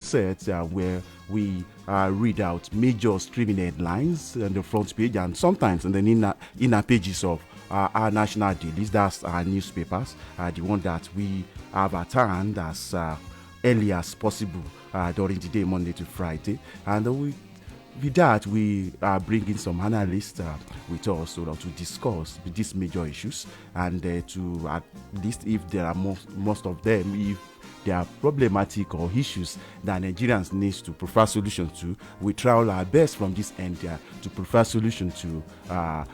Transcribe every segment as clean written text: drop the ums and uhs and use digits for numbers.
Dissect, where we read out major streaming headlines on the front page and sometimes in the inner pages of our national dailies. That's our newspapers, the one that we have at hand as early as possible during the day, Monday to Friday. And with that, we are bringing some analysts with us to discuss these major issues and to at least, if there are most of them, if they are problematic or issues that Nigerians need to prefer solutions to, we try our best from this end to prefer solutions to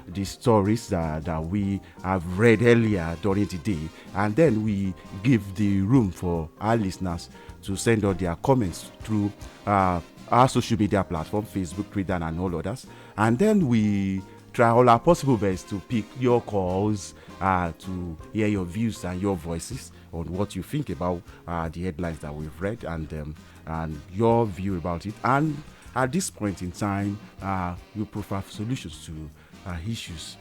the stories that we have read earlier during the day, and then we give the room for our listeners to send out their comments through our social media platform, Facebook, Twitter, and all others. And then we try all our possible best to pick your calls, to hear your views and your voices on what you think about the headlines that we've read and your view about it. And at this point in time, you prefer solutions to issues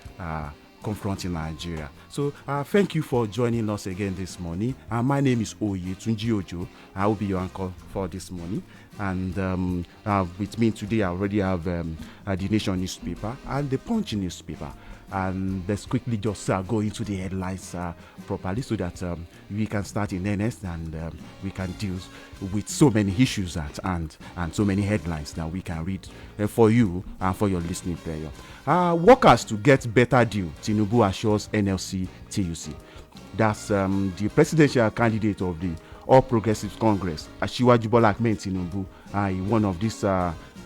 confronting Nigeria. So thank you for joining us again this morning. My name is Tunji Ojo. I will be your anchor for this morning. And with me today, I already have the Nation newspaper and the Punch newspaper. And let's quickly just go into the headlines properly so that we can start in earnest and we can deal with so many issues at hand and so many headlines that we can read for you and for your listening player. Workers to get better deal, Tinubu assures NLC TUC. That's the presidential candidate of the All Progressives Congress, Asiwaju Bola Ahmed Tinubu, in one of these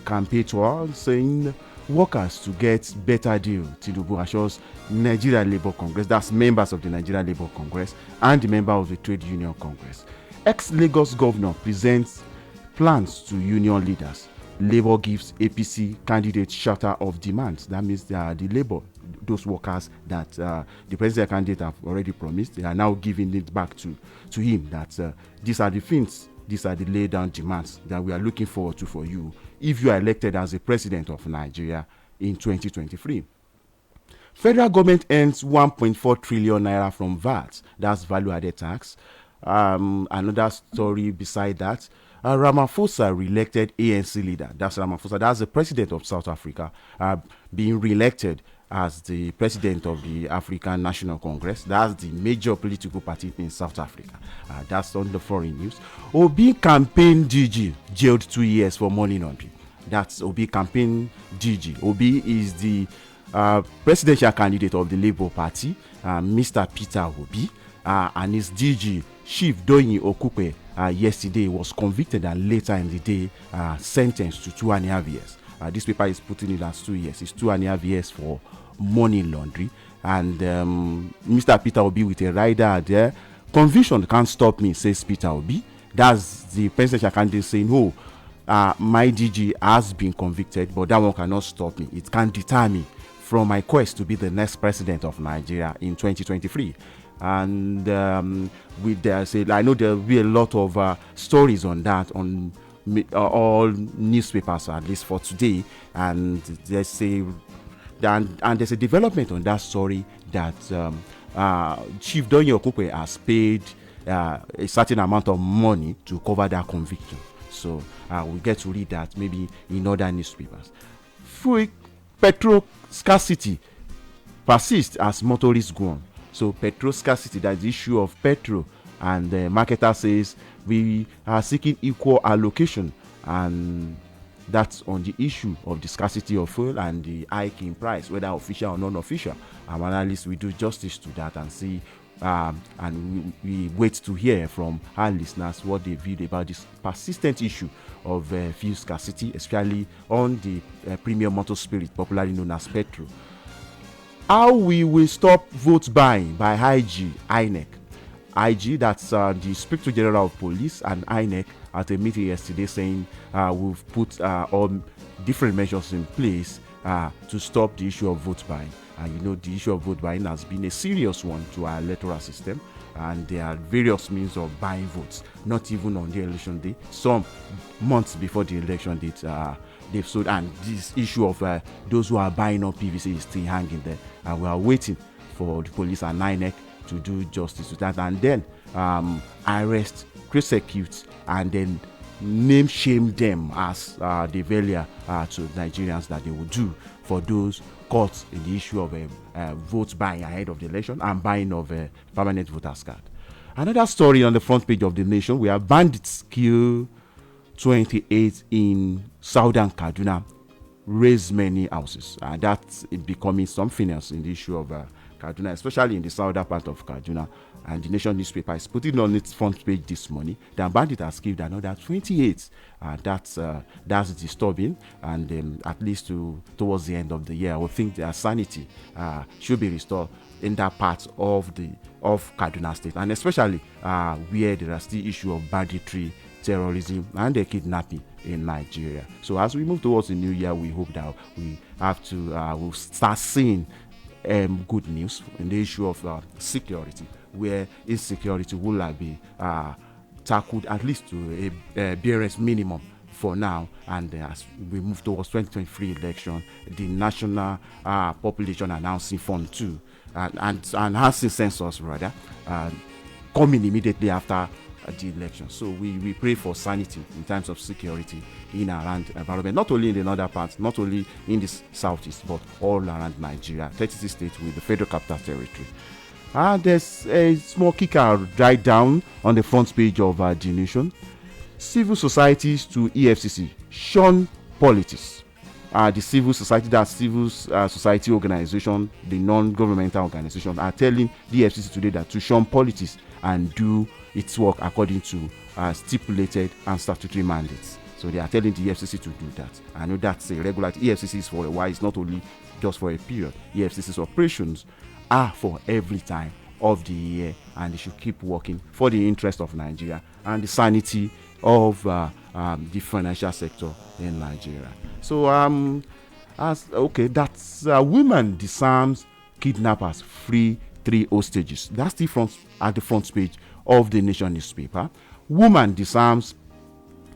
campaign tours, saying workers to get better deal. Tinubu assures Nigeria Labour Congress, that's members of the Nigeria Labour Congress and the member of the Trade Union Congress. Ex-Lagos governor presents plans to union leaders. Labour gives APC candidate shelter of demands. That means the Labour, those workers that the presidential candidate have already promised, they are now giving it back to him. That these are the things, these are the laid down demands that we are looking forward to for you if you are elected as the president of Nigeria in 2023. Federal government earns 1.4 trillion naira from VAT. That's value added tax. Another story beside that, Ramaphosa re-elected ANC leader. That's Ramaphosa. That's the president of South Africa, being re-elected as the president of the African National Congress. That's the major political party in South Africa. That's on the foreign news. Obi campaign DG jailed 2 years for money laundering. That's Obi campaign DG. Obi is the presidential candidate of the Labour Party, Mr. Peter Obi, and his DG, Chief Doyin Okupe, yesterday was convicted and later in the day sentenced to 2.5 years. This paper is putting it as 2 years. It's 2.5 years for money laundering. And Mr. Peter Obi with a rider there. Conviction can't stop me, says Peter Obi. That's the presidential candidate saying, oh, my DG has been convicted, but that one cannot stop me. It can't deter me from my quest to be the next president of Nigeria in 2023. And with that said, I know there will be a lot of stories on that on all newspapers, at least for today. And there's a development on that story that Chief Doyin Okupe has paid a certain amount of money to cover that conviction. So we get to read that maybe in other newspapers. Petrol scarcity persists as motorists go on. So petrol scarcity, that's the issue of petrol, and the marketer says we are seeking equal allocation, and that's on the issue of the scarcity of fuel and the hike in price, whether official or non-official. Our analysts will do justice to that and see, and we wait to hear from our listeners what they feel about this persistent issue of fuel scarcity, especially on the premium motor spirit, popularly known as petrol. How we will stop vote buying by INEC. IG, that's the Inspector General of Police, and INEC at a meeting yesterday saying we've put all different measures in place to stop the issue of vote buying. And you know, the issue of vote buying has been a serious one to our electoral system, and there are various means of buying votes, not even on the election day. Some months before the election date, they've sold, and this issue of those who are buying up PVC is still hanging there. And we are waiting for the police and INEC to do justice to that, and then arrest, prosecute, and then name shame them as the failure to Nigerians that they would do for those caught in the issue of vote buying ahead of the election and buying of permanent voters card. Another story on the front page of the Nation: we have bandits kill 28 in southern Kaduna, raise many houses. That's becoming something else in the issue of Kaduna, especially in the southern part of Kaduna. And the Nation newspaper is putting on its front page this morning that bandit has killed another 28. That's disturbing, and at least towards the end of the year, I would think their sanity should be restored in that part of Kaduna State, and especially where there are still issue of banditry, terrorism, and the kidnapping in Nigeria. So as we move towards the new year, we hope that we have to we'll start seeing good news in the issue of security, where insecurity will be tackled at least to a barest minimum for now. And as we move towards 2023 election, the national population announcing fund 2 and enhancing census rather coming immediately after the election. So we pray for sanity in terms of security in and around environment, not only in the northern parts, not only in the southeast, but all around Nigeria, 36 states with the Federal Capital Territory. There's a small kicker right down on the front page of the Nation. Civil societies to EFCC shun politics. The civil society, that civil society organization, the non-governmental organization, are telling the EFCC today that to shun politics and do its work according to stipulated and statutory mandates. So they are telling the EFCC to do that. I know that's a regular. EFCC is for a while. It's not only just for a period. EFCC's operations are for every time of the year, and they should keep working for the interest of Nigeria and the sanity of the financial sector in Nigeria. So that's women disarms kidnappers, free 3 hostages. That's the front at the front page of the Nation newspaper. Woman disarms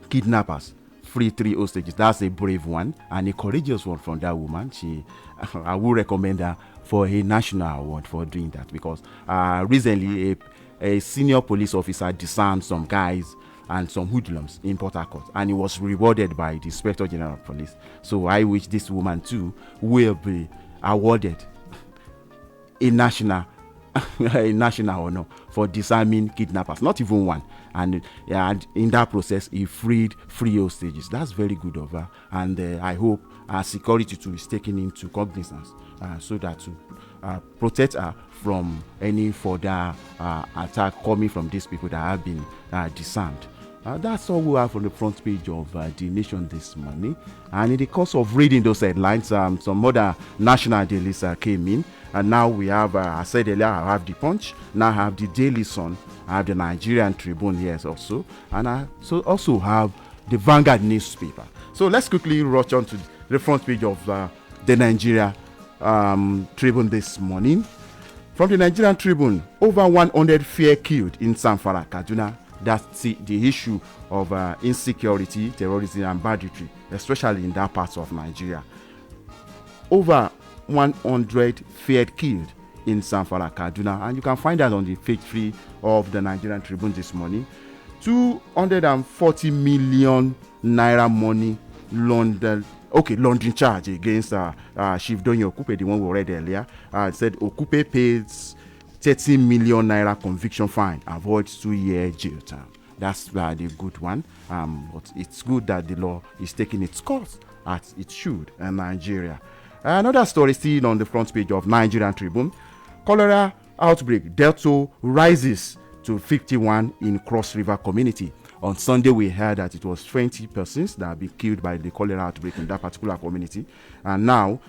kidnappers, free 3 hostages. That's a brave one and a courageous one from that woman. I would recommend her for a national award for doing that, because recently a senior police officer disarmed some guys and some hoodlums in Port Harcourt, and he was rewarded by the Inspector General of Police. So I wish this woman too will be awarded a national honor for disarming kidnappers, not even one. And in that process, he freed 3 hostages. That's very good of her, and I hope security too is taken into cognizance so that to protect her from any further attack coming from these people that have been disarmed. That's all we have on the front page of the Nation this morning. And in the course of reading those headlines, some other national dailies came in. And now we have, I said earlier, I have the Punch. Now I have the Daily Sun. I have the Nigerian Tribune here also. And I also have the Vanguard newspaper. So let's quickly rush on to the front page of the Nigeria Tribune this morning. From the Nigerian Tribune, over 100 fear killed in Zamfara, Kaduna. That's the issue of insecurity, terrorism, and banditry, especially in that part of Nigeria. Over 100 feared killed in Zamfara, Kaduna, and you can find that on the page 3 of the Nigerian Tribune this morning. 240 million naira money laundering charge against Chief Donye Okupe, the one we read earlier. Said Okupe pays 30 million naira conviction fine, avoids 2-year jail term. That's the good one. But it's good that the law is taking its course as it should in Nigeria. Another story still on the front page of Nigerian Tribune. Cholera outbreak, Delta rises to 51 in Cross River community. On Sunday, we heard that it was 20 persons that have been killed by the cholera outbreak in that particular community. And now,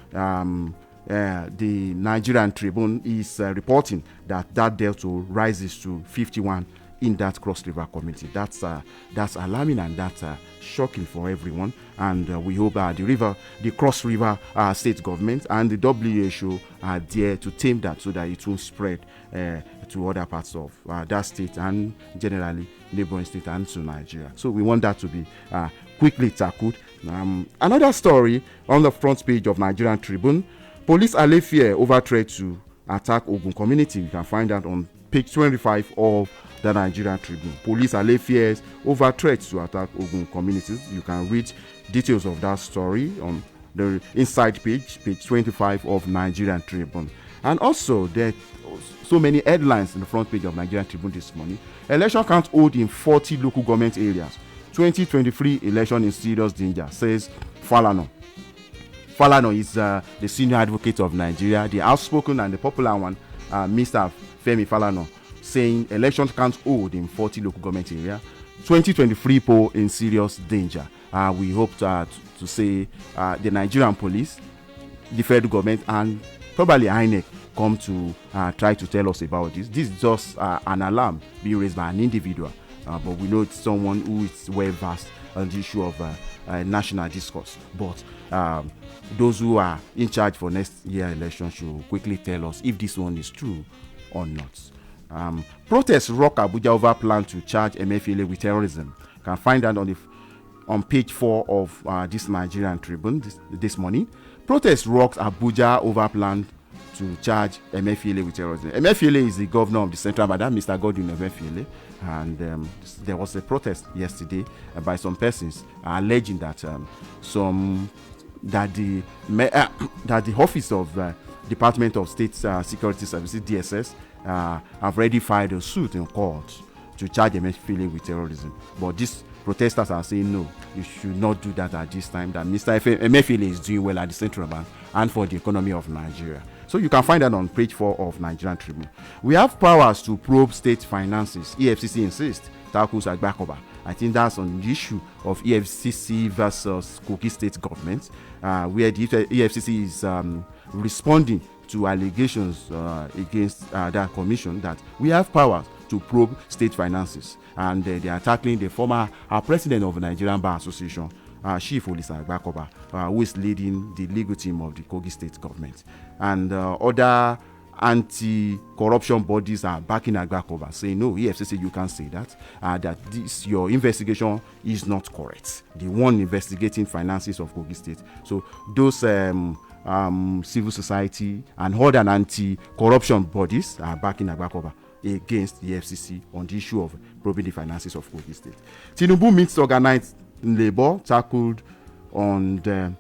the Nigerian Tribune is reporting that Delta rises to 51 in that Cross River community. That's alarming, and that's shocking for everyone. And we hope the Cross River state government and the WHO are there to tame that so that it won't spread to other parts of that state and generally neighboring state and to Nigeria. So we want that to be quickly tackled. Another story on the front page of Nigerian Tribune. Police allay fear over threat to attack Ogun community. You can find that on page 25 of the Nigerian Tribune. Police allay fears over threats to attack Ogun communities. You can read details of that story on the inside page 25 of Nigerian Tribune. And also, there are so many headlines in the front page of Nigerian Tribune this morning. Election can't hold in 40 local government areas. 2023 election in serious danger, says Falana. Falana is the senior advocate of Nigeria, the outspoken and the popular one, Mr. Femi Falana, saying elections can't hold in 40 local government areas. 2023 poll in serious danger. We hope to say the Nigerian police, the federal government, and probably INEC come to try to tell us about this. This is just an alarm being raised by an individual, but we know it's someone who is well versed on the issue of national discourse. But those who are in charge for next year election should quickly tell us if this one is true or not. Protests rock Abuja over plan to charge Emefiele with terrorism. You can find that on page 4 of this Nigerian Tribune this morning. Protests rocks Abuja over plan to charge Emefiele with terrorism. Emefiele is the governor of the Central Bank, Mr. Godwin Emefiele, and there was a protest yesterday by some persons alleging that that the office of Department of State Security Services (DSS) have already filed a suit in court to charge Emefiele with terrorism. But these protesters are saying no, you should not do that at this time. That Mr. Emefiele is doing well at the Central Bank and for the economy of Nigeria. So you can find that on page 4 of Nigerian Tribune. We have powers to probe state finances. EFCC insists, tackles Agbakoba. I think that's on the issue of EFCC versus Kogi State government, where the EFCC is responding to allegations against that commission that we have powers to probe state finances. And they are tackling the former president of the Nigerian Bar Association, Chief Olisa Agbakoba, who is leading the legal team of the Kogi State government. And other anti-corruption bodies are backing Agbakoba, saying, no, EFCC, you can't say that, that your investigation is not correct. The one investigating finances of Kogi State. So those civil society and other anti-corruption bodies are backing Agbakoba against the FCC on the issue of probing the finances of Kogi State. Tinubu meets organized labor tackled on the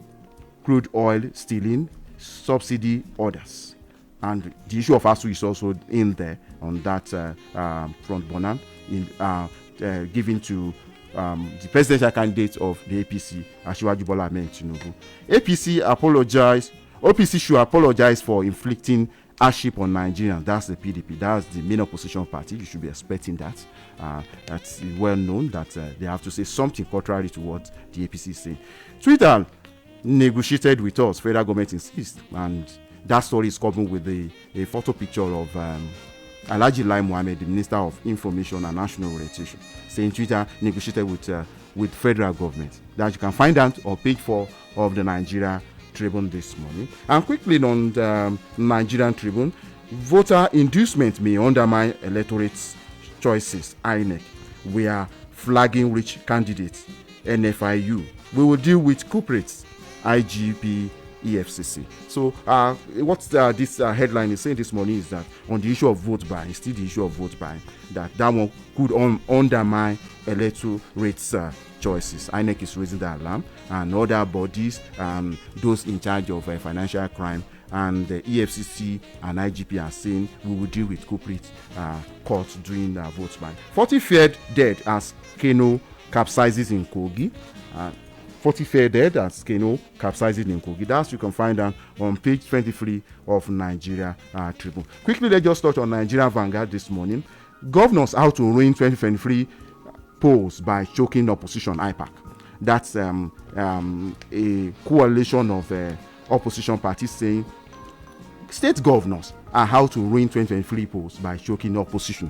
crude oil stealing, subsidy orders. And the issue of ASU is also in there on that front burner, given to the presidential candidate of the APC, Asiwaju Bola Ahmed Tinubu. OPC should apologize for inflicting hardship on Nigerians. That's the PDP. That's the main opposition party. You should be expecting that. That's well known that they have to say something contrary to what the APC is saying. Twitter negotiated with us, federal government insists, and that story is coupled with a photo picture of Alhaji Lai Mohammed, the Minister of Information and National Orientation, saying Twitter negotiated with federal government. That you can find out on page 4 of the Nigeria Tribune this morning. And quickly on the Nigerian Tribune, voter inducement may undermine electorate's choices. INEC, we are flagging rich candidates. NFIU, we will deal with culprits. IGP, EFCC. So what this headline is saying this morning is that on the issue of vote buying, still the issue of vote buying, that one could undermine electorate's choices. INEC is raising the alarm, and other bodies, those in charge of financial crime, and the EFCC and IGP are saying we will deal with culprit courts during vote buying. 40 feared dead as Kano capsizes in Kogi. 40 fair dead as Kano capsizing in Kogi. That you can find out on page 23 of Nigeria Tribune. Quickly, let's just touch on Nigeria Vanguard this morning. Governors how to ruin 2023 polls by choking opposition. IPAC. That's a coalition of opposition parties saying state governors are how to ruin 2023 polls by choking opposition.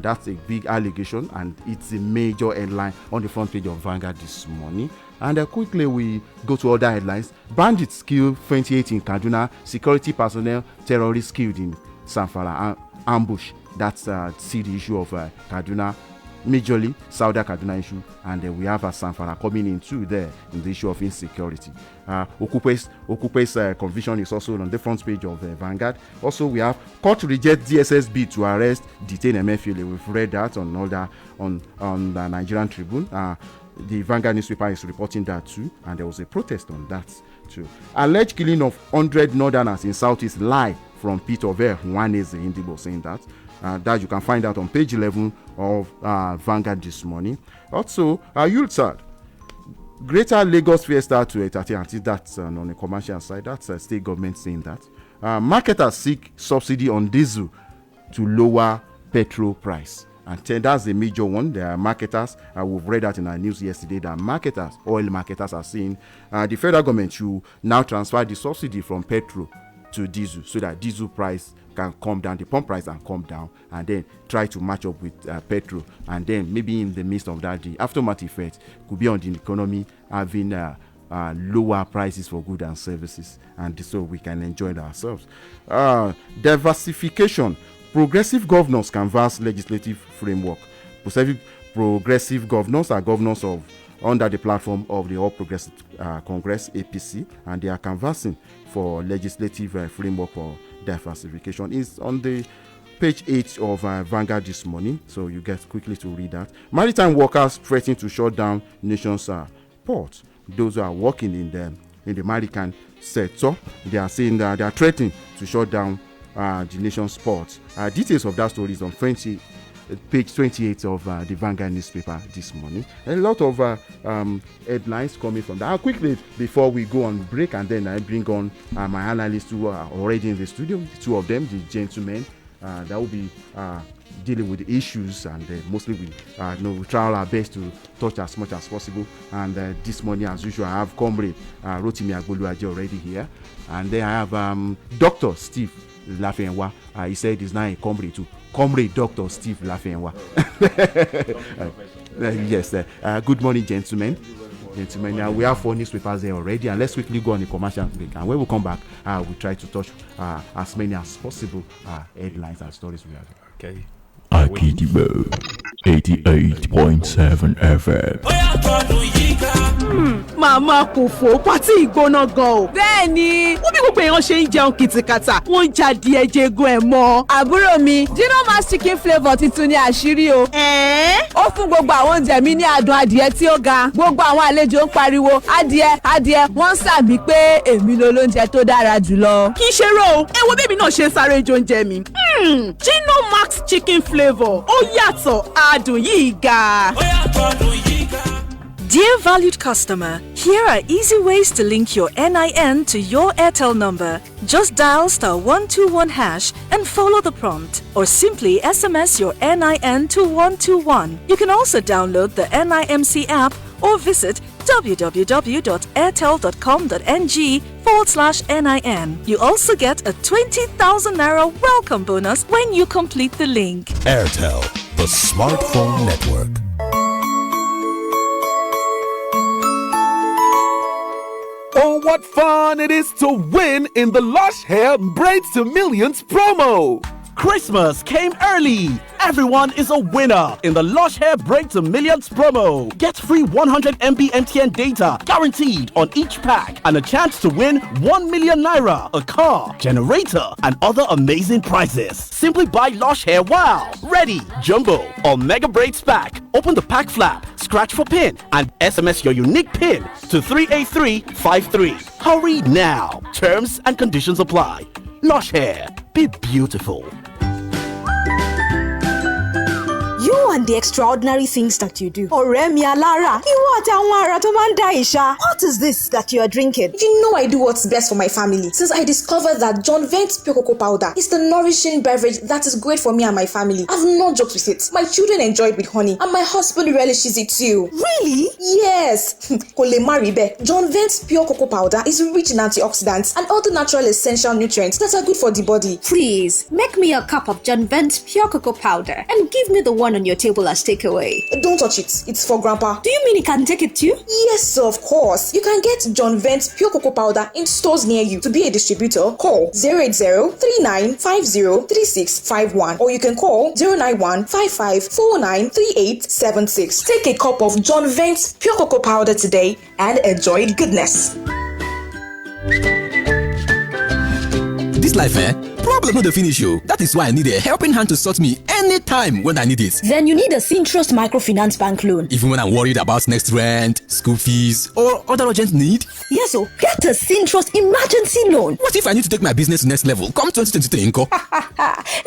That's a big allegation, and it's a major headline on the front page of Vanguard this morning. And quickly we go to other headlines. Bandits killed 28 in Kaduna. Security personnel, terrorists killed in Zamfara ambush. That's see the issue of Kaduna majorly Saudi Kaduna issue, and then we have Sanfara coming in too there in the issue of insecurity. Okupe's conviction is also on the front page of Vanguard. Also, we have court reject DSS bid to arrest, detain Emefiele. We've read that on the Nigerian Tribune. The Vanguard newspaper is reporting that too, and there was a protest on that too. Alleged killing of 100 northerners in Southeast lie from Peter Over Nwaneze Agidigbo saying that. That you can find out on page 11 of Vanguard this morning. Also, Yulsad, Greater Lagos Fiesta to entertain. I think that's on the commercial side. That's state government saying that. Marketers seek subsidy on diesel to lower petrol price. And that's the major one. There are marketers. We've read that in our news yesterday that oil marketers are saying the federal government should now transfer the subsidy from petrol to diesel so that diesel price can come down, the pump price can come down, and then try to match up with petrol. And then maybe in the midst of that, the aftermath effect could be on the economy having lower prices for goods and services, and so we can enjoy it ourselves. Diversification. Progressive governors canvass legislative framework. Progressive governors are governors of under the platform of the All Progressive Congress (APC), and they are canvassing for legislative framework for diversification. It's on the page 8 of Vanguard this morning, so you get quickly to read that. Maritime workers threatening to shut down nation's ports. Those who are working in the maritime sector, they are saying that they are threatening to shut down the nation's ports. Details of that story is on page 28 of the Vanguard newspaper this morning. A lot of headlines coming from that. Quickly, before we go on break, and then I bring on my analysts who are already in the studio, two of them, the gentlemen, that will be dealing with the issues, and mostly we try our best to touch as much as possible. And this morning, as usual, I have Comrade Rotimi Agboluaje already here, and then I have Dr. Steve Lafenwa. He said he's now a comrade too. Comrade Dr. Steve Lafenwa. Yes. Good morning, gentlemen. Now we have 4 newspapers there already, and let's quickly go on the commercial break. And when we come back, we'll try to touch as many as possible headlines and stories we have. Okay. Agidigbo 88.7 FM. Màmá kò fò pátí ìgbóná gan o. Bẹ́ẹ̀ni, wọ́n bí gbogbo èèyàn ṣe ń jẹun kìtìkàtà, wọ́n ń jáde ẹ̀jẹ̀ egun ẹ̀ mọ́. Àbúrò mi, Dino Mass chicken flavour tuntun ní àṣírí o. Ó fún gbogbo àwọn oúnjẹ mi ní adùn adìẹ tí ó ga. Gbogbo àwọn àlejò ń pariwo, adìẹ, wọ́n ń sàmì pé èmi lolóúnjẹ tó dára jùlọ. Kì í ṣe rò ó, ẹ wo bébí náà ṣe ń sáré jẹ oúnjẹ mi. Dino Max chicken flavour, ó yàtọ̀, adùn yìí ga. Dear valued customer, here are easy ways to link your NIN to your Airtel number. Just dial *121# and follow the prompt, or simply SMS your NIN to 121. You can also download the NIMC app or visit www.airtel.com.ng/NIN. You also get a 20,000 Naira welcome bonus when you complete the link. Airtel, the smartphone network. Oh, what fun it is to win in the Lush Hair Braids to Millions promo! Christmas came early. Everyone is a winner in the Lush Hair Braids to Millions promo. Get free 100 MB MTN data guaranteed on each pack and a chance to win 1 million naira, a car, generator, and other amazing prizes. Simply buy Lush Hair Wow, Ready, Jumbo, or Mega Braids pack. Open the pack flap, scratch for pin, and SMS your unique pin to 38353. Hurry now. Terms and conditions apply. Lush Hair. Be beautiful. You and the extraordinary things that you do. Oremi Alara, what is this that you are drinking? You know I do what's best for my family. Since I discovered that John Vent's Pure Cocoa Powder is the nourishing beverage that is great for me and my family, I've not joked with it. My children enjoy it with honey, and my husband relishes it too. Really? Yes. John Vent's Pure Cocoa Powder is rich in antioxidants and other natural essential nutrients that are good for the body. Please, make me a cup of John Vent's Pure Cocoa Powder and give me the one on your table. table as takeaway. Don't touch it. It's for Grandpa. Do you mean he can take it too? Yes, of course. You can get John Vent's pure cocoa powder in stores near you. To be a distributor, call 080-3950-3651 or you can call 091-5549-3876. Take a cup of John Vent's pure cocoa powder today and enjoy goodness. This life, problem not the finish you. That is why I need a helping hand to sort me anytime when I need it. Then you need a Sintrust Microfinance Bank loan. Even when I'm worried about next rent, school fees, or other urgent need. Yes, so get a Sintrust emergency loan. What if I need to take my business to next level? Come 2023, Inko.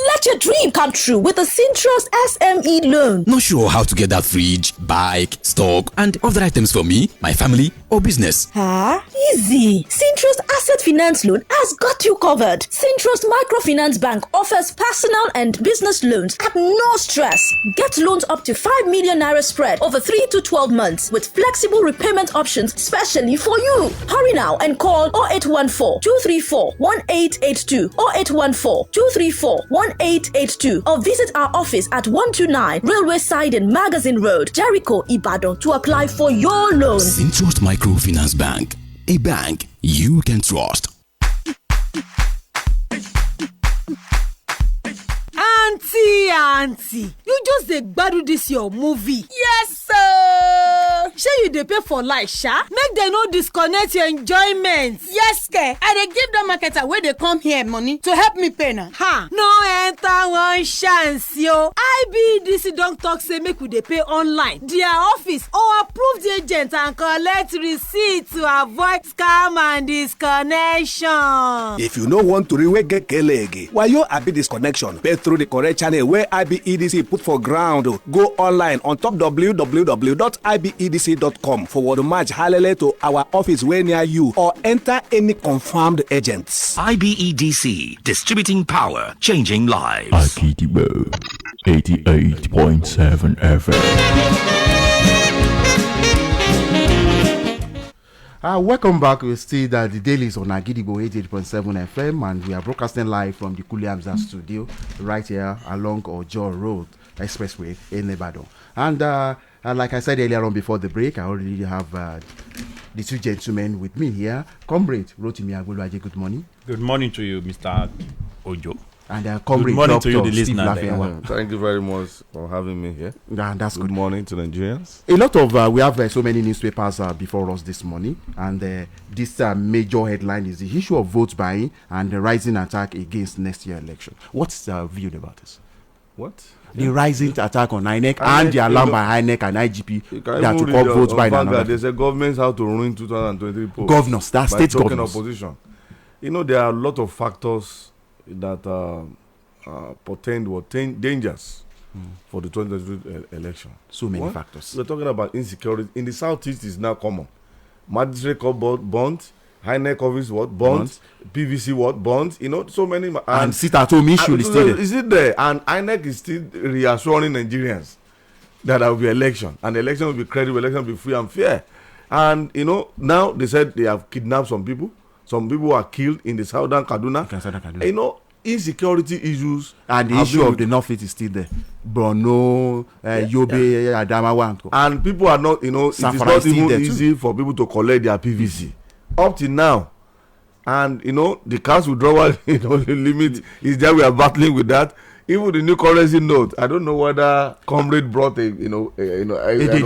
Let your dream come true with a Sintrust SME loan. Not sure how to get that fridge, bike, stock, and other items for me, my family, or business. Easy. Sintrust Asset Finance Loan has got you covered. Sintrust Microfinance Bank offers personal and business loans at no stress. Get loans up to 5 million naira spread over 3 to 12 months with flexible repayment options specially for you. Hurry now and call 0814-234-1882, 0814-234-1882 or visit our office at 129 Railway Side and Magazine Road, Jericho, Ibadan to apply for your loan. Sintrust Microfinance Bank, a bank you can trust. Auntie, you just dey gbadu this your movie. Yes sir. Shey you dey pay for light sha? Make dem no disconnect your enjoyment. Yes ke, I dey give dem marketer wey dey come here money to help me pay na. No enter one chance yo. IBEDC don talk say make we dey pay online. Their office or approved agent and collect receipt to avoid scam and disconnection. If you no want to rewe get kelege, why you abi disconnection? Pay through the correct channel where IBEDC put for ground. Go online on top www.ibedc.com/match halele to our office way near you or enter any confirmed agents. IBEDC, distributing power, changing lives. Agidigbo 88.7 FM. Welcome back. We're still the Dallies on Agidigbo 88.7 FM, and we are broadcasting live from the Kuli Hamza studio right here along Ojo Road Expressway in Ibadan. And like I said earlier on before the break, I already have the two gentlemen with me here. Comrade Rotimi Agboluaje, good morning. Good morning to you, Mr. Ojo. And comrade good morning Dr. to you, the Steve listener. Thank you very much for having me here. That's good morning to Nigerians. A lot of we have so many newspapers before us this morning, and this major headline is the issue of vote buying and the rising attack against next year election. What's the view about this? What? The rising attack on INEC and the alarm by INEC and IGP that to call votes buying. There's a government how to ruin 2023 polls. Governors, that's state governors. Opposition. There are a lot of factors that portend or dangers for the 2023 election. So many factors. We're talking about insecurity. In the southeast is now common. Magistrate court bond, INEC office bond, PVC bond, so many. And sit at home issue is still there. Is it there? And INEC is still reassuring Nigerians that there will be election. And the election will be credible, election will be free and fair. And, now they said they have kidnapped some people. Some people were killed in the southern Kaduna. Insecurity issues. And the issue of the North-East is still there. Borno, Yobe, Adamawa. And people are not, it is not even easy for people to collect their PVC. Up till now. And, the cash withdrawal, limit is there. We are battling with that. Even the new currency note, I don't know whether Comrade brought a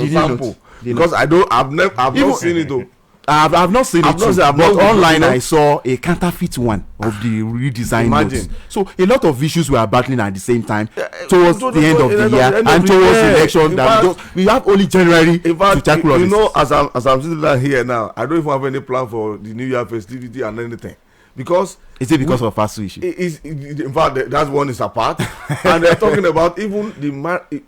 sample. Because I've not seen it though. I've not seen it, but online I saw a counterfeit one of the redesigned notes. So a lot of issues we are battling at the same time towards the end of the year and towards the election. We have only January to tackle all this. As I'm sitting down here now, I don't even have any plan for the New Year festivity and anything. Because is it because of fast issue? In fact, that one is apart. And they're talking about even you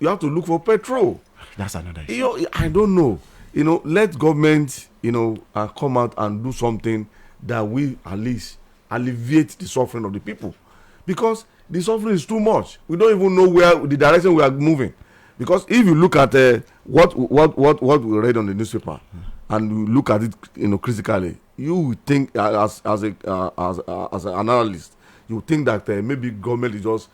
have to look for petrol. That's another issue. I don't know. Let government, come out and do something that will at least alleviate the suffering of the people. Because the suffering is too much. We don't even know where the direction we are moving. Because if you look at what we read on the newspaper and you look at it, critically, you would think as an analyst, you would think that maybe government is just,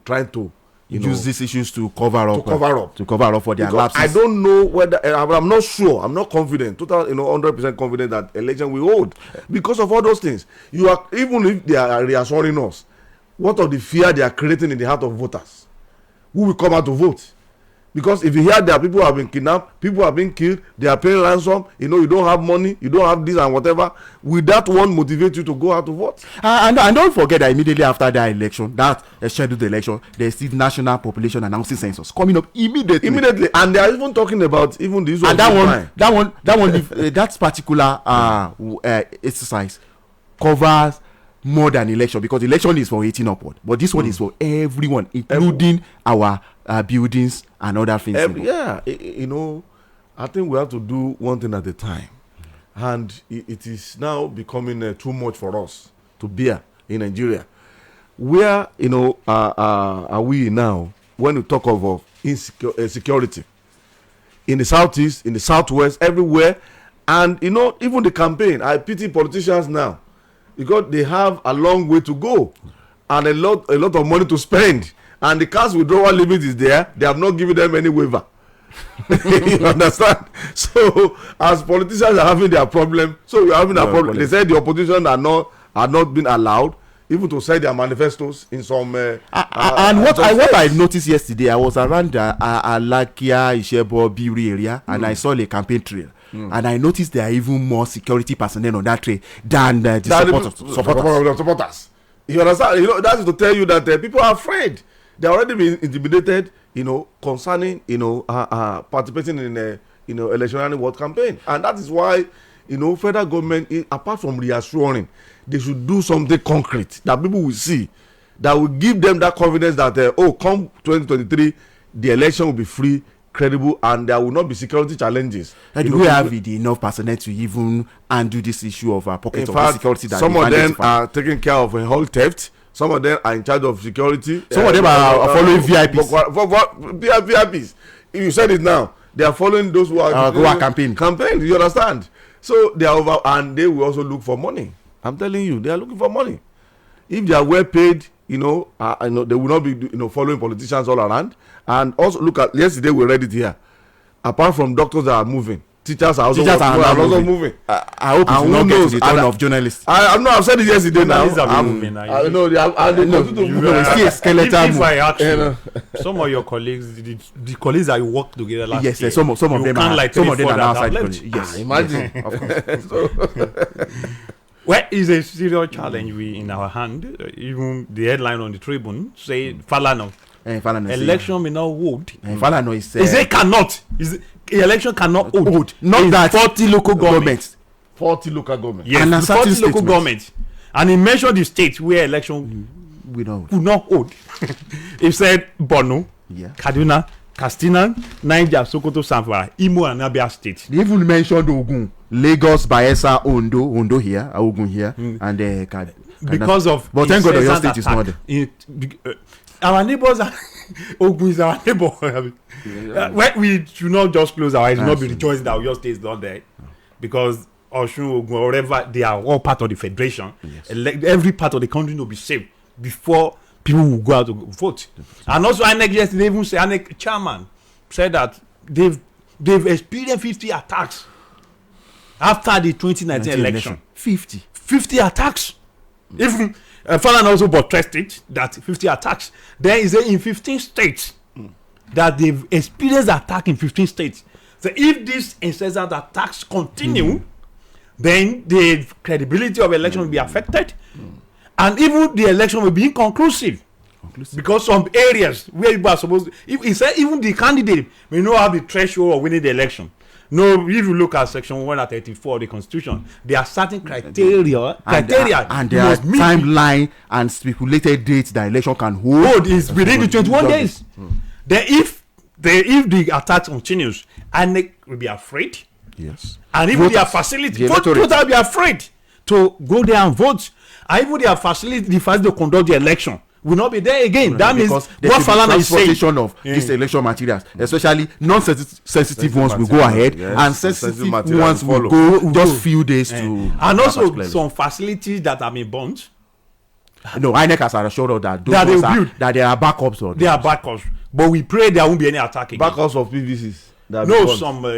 trying to, use these issues to cover up for their because lapses. I don't know whether I'm not sure. I'm not confident. 100% confident that election will hold because of all those things. You are even if they are reassuring us, what of the fear they are creating in the heart of voters, who will come out to vote? Because if you hear that people have been kidnapped, people have been killed, they are paying ransom, you don't have money, you don't have this and whatever, will that one motivate you to go out to vote? And don't forget that immediately after that election, that scheduled election, there's the national population announcing census coming up immediately. And they are even talking about even this one. And that particular exercise covers more than election, because election is for 18 upward, but this one is for everyone, including our buildings and other things. I think we have to do one thing at a time, and it is now becoming too much for us to bear in Nigeria. Where are we now when we talk of insecurity in the southeast, in the southwest, everywhere, and even the campaign. I pity politicians now, because they have a long way to go and a lot of money to spend, and the cash withdrawal limit is there. They have not given them any waiver. You understand? So as politicians are having their problem, so we are having a problem. They said the opposition are not being allowed even to say their manifestos in some and what I noticed yesterday, I was around Alakia, Ishebo, Biri area, and I saw the campaign trail. And I noticed there are even more security personnel on that trail than the supporters. You understand? That is to tell you that people are afraid. They are already been intimidated, concerning, participating in a, electionary world campaign. And that is why, federal government, apart from reassuring, they should do something concrete that people will see, that will give them that confidence that, come 2023, the election will be free, credible, and there will not be security challenges. And do we have enough personnel to even undo this issue of pockets of security? That some of them are taking care of a whole theft. Some of them are in charge of security. Some of them are following VIPs. VIPs. If you said it now, they are following those who are campaigning. You understand? So they are over, and they will also look for money. I'm telling you, they are looking for money. If they are well paid, they will not be following politicians all around. And also look at yesterday, we read it here. Apart from doctors that are moving, teachers are also moving. I hope it will not get to the turn of journalists. I've said it yesterday now. I know see a skeleton. If I ask you, some of your colleagues, the colleagues that you worked together last year, yes, some of them are outside colleagues. Yes, imagine. Where is a serious challenge in our hand? Even the headline on the Tribune say Falana. Election may not hold. Falana is it cannot. Election cannot hold. Not that 40 local governments. 40 local governments. Yes, and 40 local governments. And he mentioned the states where election would not hold. He said Borno, Kaduna, Katsina, Niger, Sokoto, Zamfara, Imo, and Abia states. They even mentioned Ogun, Lagos, Bayelsa, Ondo here, Ogun here, and because of. But thank God your state is not there. Our neighbors are Ogun is our neighbor. We should not just close our eyes, not be rejoicing that your state is not there, because Osun, Ogun, or whatever, they are all part of the federation. Yes. Every part of the country will be safe before people will go out to vote. And also, INEC yesterday even said, INEC chairman said that they've experienced 50 attacks after the 2019 election. 50 attacks. Even Falan also buttressed it that 50 attacks. There is in 15 states that they've experienced attack in 15 states. So if these incessant attacks continue, then the credibility of election will be affected, and even the election will be inconclusive. Because some areas where people are supposed to, even the candidate may not have the threshold of winning the election. No, if you look at section 134 of the Constitution, there are certain criteria and there are timeline and stipulated dates the election can hold. Is within the 21 days. Then if the attack continues, INEC will be afraid. Yes. And even their facility, voters will be afraid to go there and vote. And even their facility, the facility to conduct the election will not be there again. That means what Falana is saying. Transportation of these election materials, especially non-sensitive ones, will go ahead, and sensitive ones will go just few days to. And also some facilities that have been burnt. No, INEC has assured us that That those they are, build. that there are backups on There are backups, but we pray there won't be any attack again. Backups of PVCs. No,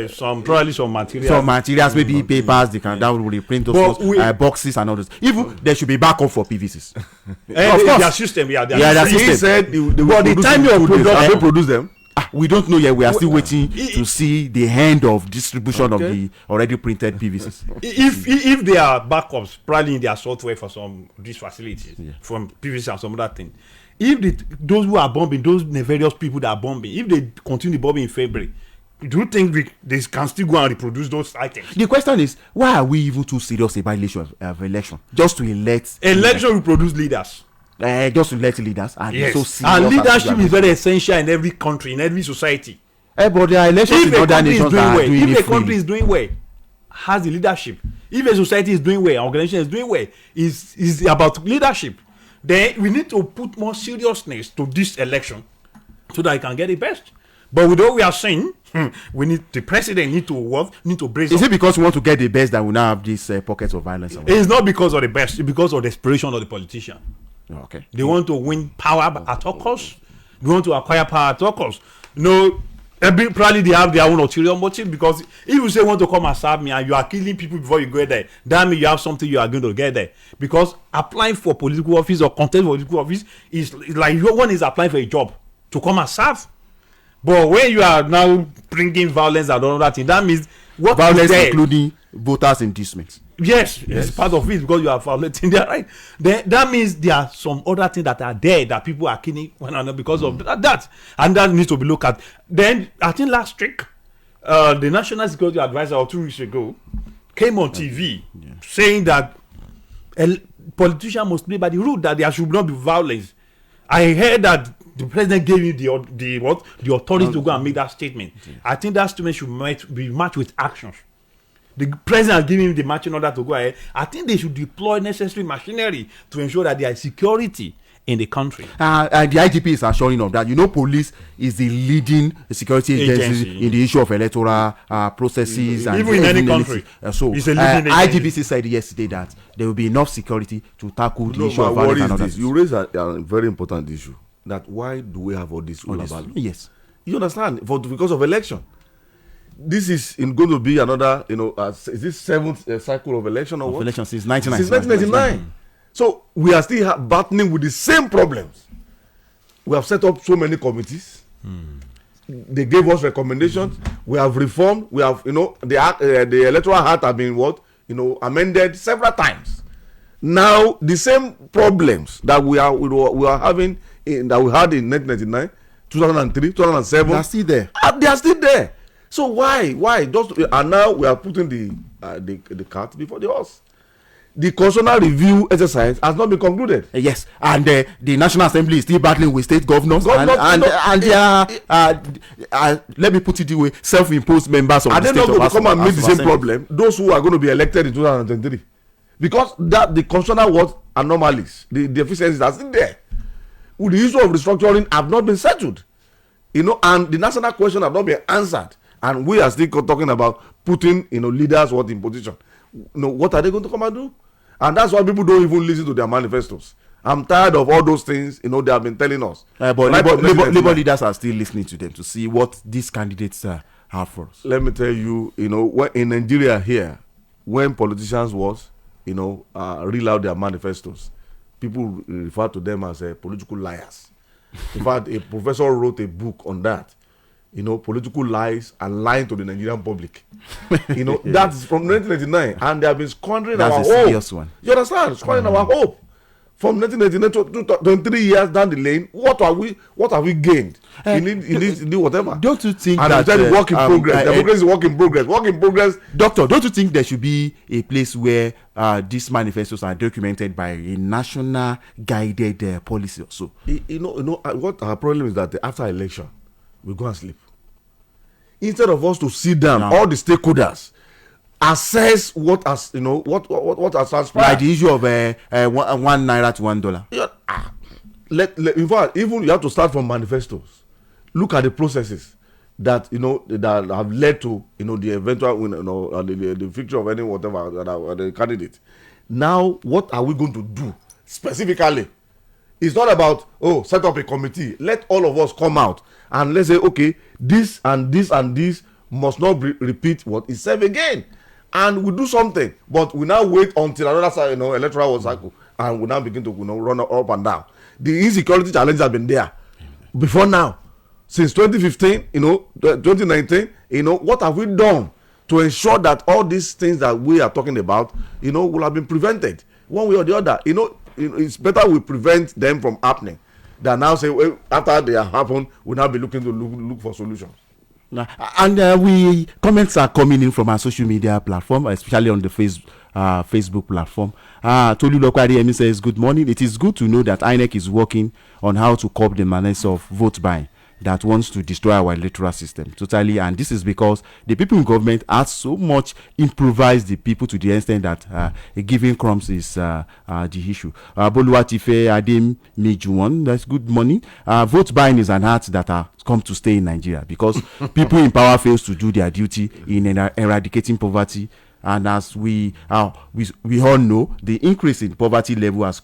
some probably some materials. Some materials, maybe papers, they can that will reprint those But ones, boxes and others. Even there should be backup for PVCs. Of course, their system, their He system. said they will But the produce time in you 2 days. produce- Have they produce them? We don't know yet. We are still waiting to see the end of distribution of the already printed PVCs. If there are backups, probably in their software for some these facilities from PVC and some other thing. If those who are bombing, those nefarious people that are bombing, if they continue bombing in February, do you think they can still go and reproduce those items? The question is, why are we even too serious about election? Just to elect Election will produce leaders. Just to elect leaders, and Yes, so serious and as leadership we are. is very essential in every country, in every society. But there are elections in other nations that are doing if it a country freely. is doing well, has the leadership. If a society is doing well, an organization is doing well, is about leadership. Then we need to put more seriousness to this election so that I can get the best. But with what we are saying, we need the president need to work, need to brace Is up. it because we want to get the best that we now have these pockets of violence? It's not because of the best, it's because of the desperation of the politician. Okay. They want to win power at all costs. They want to acquire power at all costs. No, probably they have their own ulterior motive, because if you say you want to come and serve me and you are killing people before you get there, that means you have something you are going to get there. Because applying for political office or contest for political office is like one is applying for a job to come and serve. But when you are now bringing violence and all that thing, that means what Violence, is there? including voters inducement. Yes, it's part of it, because you are violating their right. Then that means there are some other things that are there that people are killing one another because of that, and that needs to be looked at. Then I think last week, the National Security Advisor, or 2 weeks ago, came on TV saying that a politician must play by the rule, that there should not be violence. I heard that the president gave you the authority to go and make that statement. I think that statement should be matched with actions. The president has given him the marching order to go ahead. I think they should deploy necessary machinery to ensure that there is security in the country. And the IGP is assuring of that. You know, police is the leading security agency in the issue of electoral processes. Even and in any country. So It's a leading agency. IGPC said yesterday that there will be enough security to tackle the issue my of worry violence and is others. this. You raise a very important issue. That why do we have all this ulabalu? Yes. You understand? Because of election. This is going to be another, is this 7th cycle of election or what? Election since 1999. Since 1999. So we are still battling with the same problems. We have set up so many committees. They gave us recommendations. We have reformed. We have, the electoral act have been amended several times. Now the same problems that we are having that we had in 1999, 2003, 2007. They are still there. They are still there. So why? And now we are putting the cart before the horse. The constitutional review exercise has not been concluded. Yes, and the National Assembly is still battling with state governors, and they are, let me put it the way, self-imposed members of the state. Are they not going to come and meet the same problem? Those who are going to be elected in 2023, because the constitutional anomalies, the deficiencies are still there. The issue of restructuring have not been settled, and the national question have not been answered, and we are still talking about putting leaders in position. What are they going to come and do? And that's why people don't even listen to their manifestos. I'm tired of all those things they have been telling us. But labor leaders are still listening to them to see what these candidates have for us. Let me tell you, in Nigeria here, when politicians reel out their manifestos, people refer to them as political liars. In fact, a professor wrote a book on that. Political lies and lying to the Nigerian public. That's from 1999, and they have been squandering our hope. That's a serious one. You understand? Squandering our hope. From 1999 to 23 years down the lane, what have we gained? You need to do whatever. Don't you think and that work in progress? Democracy is work in progress. Work in progress. Doctor, don't you think there should be a place where these manifestos are documented by a national guided policy or so? What our problem is that after election, we go and sleep. Instead of us to sit down, all the stakeholders assess what has what has transpired. Like the issue of 1 naira to $1. In fact, even you have to start from manifestos. Look at the processes that that have led to the eventual the victory of any whatever the candidate. Now, what are we going to do specifically It's not about set up a committee. Let all of us come out and let's say, okay, this and this and this must not repeat what is said again, and we do something. But we now wait until another side, electoral cycle, and we now begin to run up and down. The insecurity challenge has been there before now, since 2015, 2019. What have we done to ensure that all these things that we are talking about, will have been prevented one way or the other? It's better we prevent them from happening than now say, well, after they have happened, we'll now be looking to look for solutions. And comments are coming in from our social media platform, especially on the Facebook platform. Tolu Lokwari says, good morning. It is good to know that INEC is working on how to curb the menace of vote buying that wants to destroy our electoral system totally, and this is because the people in government are so much improvised the people to the extent that giving crumbs is the issue. Boluwatife Adem Mijuwon, that's good morning. Vote buying is an art that has come to stay in Nigeria because people in power fails to do their duty in eradicating poverty, and as we all know, the increase in poverty level has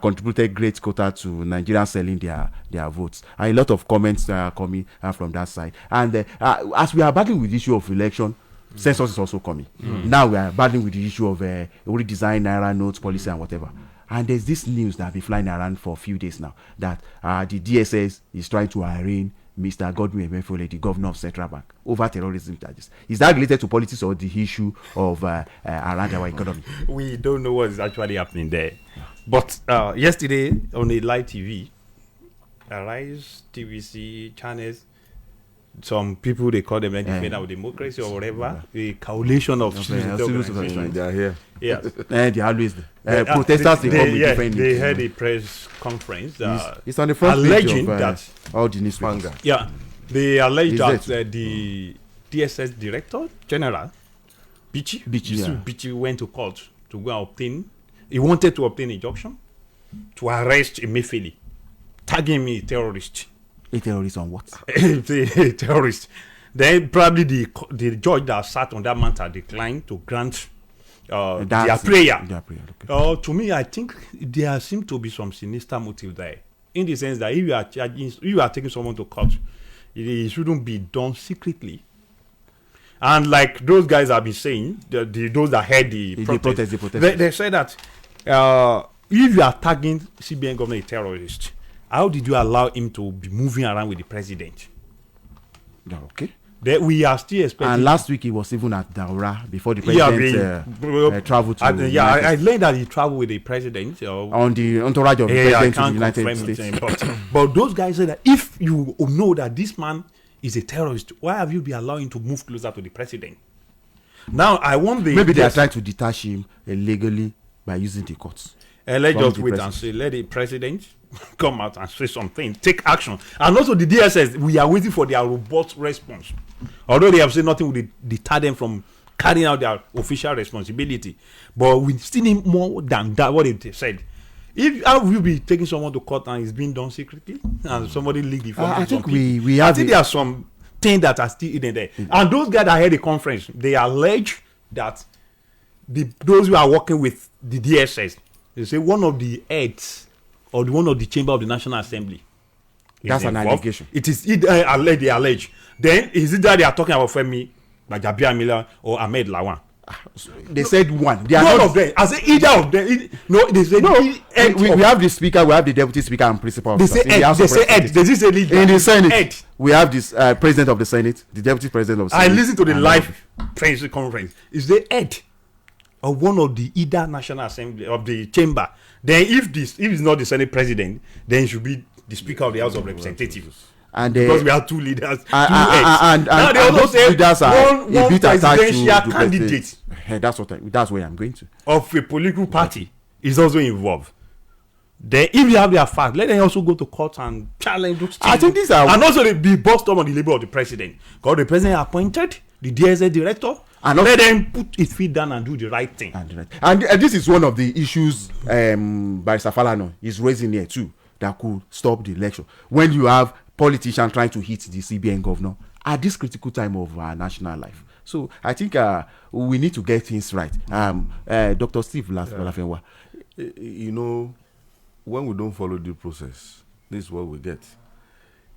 contributed great quota to Nigerians selling their votes. A lot of comments coming from that side. And as we are battling with the issue of election, census is also coming. Now we are battling with the issue of redesign Naira notes policy and whatever. And there's this news that has been flying around for a few days now that the DSS is trying to arraign Mr. Godwin Emefiele, the governor of Central Bank, over terrorism charges. Is that related to politics or the issue of around our economy? We don't know what is actually happening there. But yesterday on a live TV, Arise, TVC, channels, some people, they call them defender of democracy or whatever, a coalition of civil society. They are here. Yes. They are always protesters. They had a press conference. It's on the front page of that all the newspapers. Yeah, they allege that the DSS Director General Bichi went to court to go and obtain. He wanted to obtain injunction to arrest Emefiele, tagging me terrorist. A terrorist on what? A terrorist. Then probably the judge that sat on that matter declined to grant their prayer. Okay. To me, I think there seems to be some sinister motive there, in the sense that if you are taking someone to court, it shouldn't be done secretly. And like those guys have been saying, those that heard the protest, they say that if you are tagging CBN governor a terrorist, how did you allow him to be moving around with the president? Okay. That we are still expecting. And last week he was even at Daura before the president traveled to. I learned that he traveled with the president on the entourage of the president in the United States. But those guys say that if you know that this man is a terrorist, why have you been allowing him to move closer to the president? Now I want maybe they are trying to detach him illegally by using the courts. Let's just wait and see. Let the president come out and say something, take action. And also the DSS, we are waiting for their robust response. Although they have said nothing will deter them from carrying out their official responsibility, but we still need more than that. What they said. How will you be taking someone to court and it's being done secretly and somebody leaked the information? I think we have. I think there are some things that are still hidden there. And those guys that had a conference, they allege that those who are working with the DSS, they say one of the heads or one of the chamber of the National Assembly. That's an allegation. It is they allege. Then is it that they are talking about Femi Gbajabiamila or Ahmed Lawan? They said one. They are none of them. I say either of them. No, they say no. We have the speaker, we have the deputy speaker and principal officer. They say head. They say leader. In the Senate, head. We have this president of the Senate, the deputy president of the Senate. I listened to the live press conference. Is the head of one of the either National Assembly of the chamber? Then if it's not the Senate president, then it should be the Speaker of the House of Representatives. And because we have two leaders, and they also say leaders are one presidential candidate. That's where I'm going to. Of a political party is also involved. Then, if you have their facts, let them also go to court and challenge those things. I think these are, and also they be bossed up on the label of the president. Because the president appointed the DSA director. And let them put his feet down and do the right thing. And this is one of the issues Barrister Falana is raising here too, that could stop the election. When you have politicians trying to hit the CBN governor at this critical time of our national life. So I think we need to get things right. Dr. Steve Balafenwa. when we don't follow due process, this is what we get.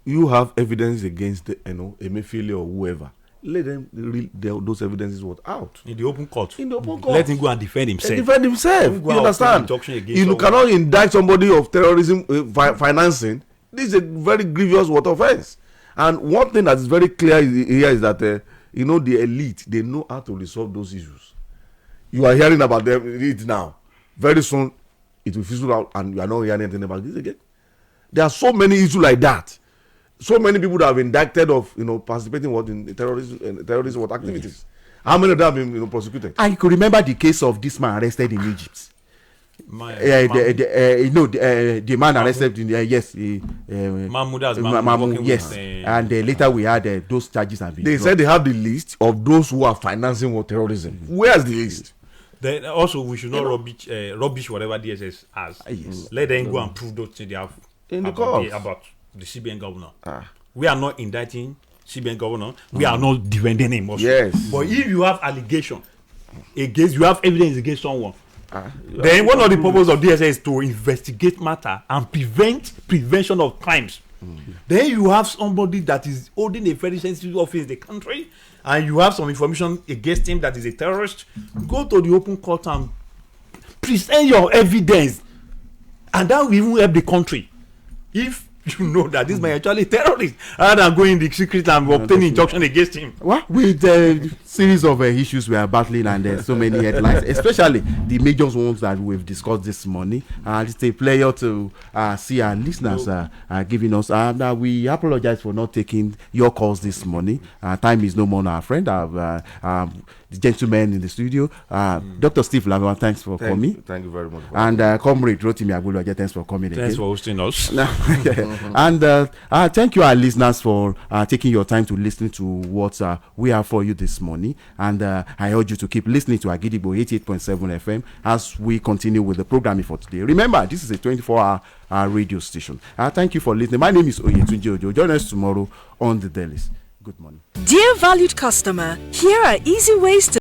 You have evidence against Emefiele or whoever. Let them read those evidences out in the open court. In the open court, let him go and defend himself. You understand? You cannot indict somebody of terrorism financing. This is a very grievous offense. And one thing that is very clear here is that the elite, they know how to resolve those issues. You are hearing about it now. Very soon, it will fizzle out, and you are not hearing anything about this again. There are so many issues like that. So many people that have been indicted of participating in terrorism activities. How many of them have been prosecuted? I could remember the case of this man arrested in Egypt. The man arrested in Mahmoud, yes, and later we had those charges have been. They said they have the list of those who are financing terrorism. Where's the list? Then also we should not rubbish whatever DSS has. Yes. Let them go and prove those things they have in the court about the CBN governor. We are not indicting CBN governor. We are not defending him also. Yes. But if you have allegation against, you have evidence against someone, then one of the purposes of DSS is to investigate matter and prevention of crimes. Then you have somebody that is holding a very sensitive office in the country, and you have some information against him that is a terrorist. Go to the open court and present your evidence, and that will even help the country. If you know that this man actually terrorist, rather than going in the secret and obtaining injunction against him. Well, with the series of issues we are battling, and there's so many headlines, especially the major ones that we've discussed this morning. It's a pleasure to see our listeners giving us. We apologize for not taking your calls this morning. Time is no more our friend. The gentleman in the studio, Dr. Steve Lavaman, thanks for coming. Thank you very much. And Comrade Rotimi Aguluaje, thanks for coming again. Thanks for hosting us. And thank you, our listeners, for taking your time to listen to what we have for you this morning. And I urge you to keep listening to Agidigbo 88.7 FM as we continue with the programming for today. Remember, this is a 24-hour radio station. Thank you for listening. My name is Oyetunji Ojo. Join us tomorrow on the Dallies. Good morning. Dear valued customer, here are easy ways to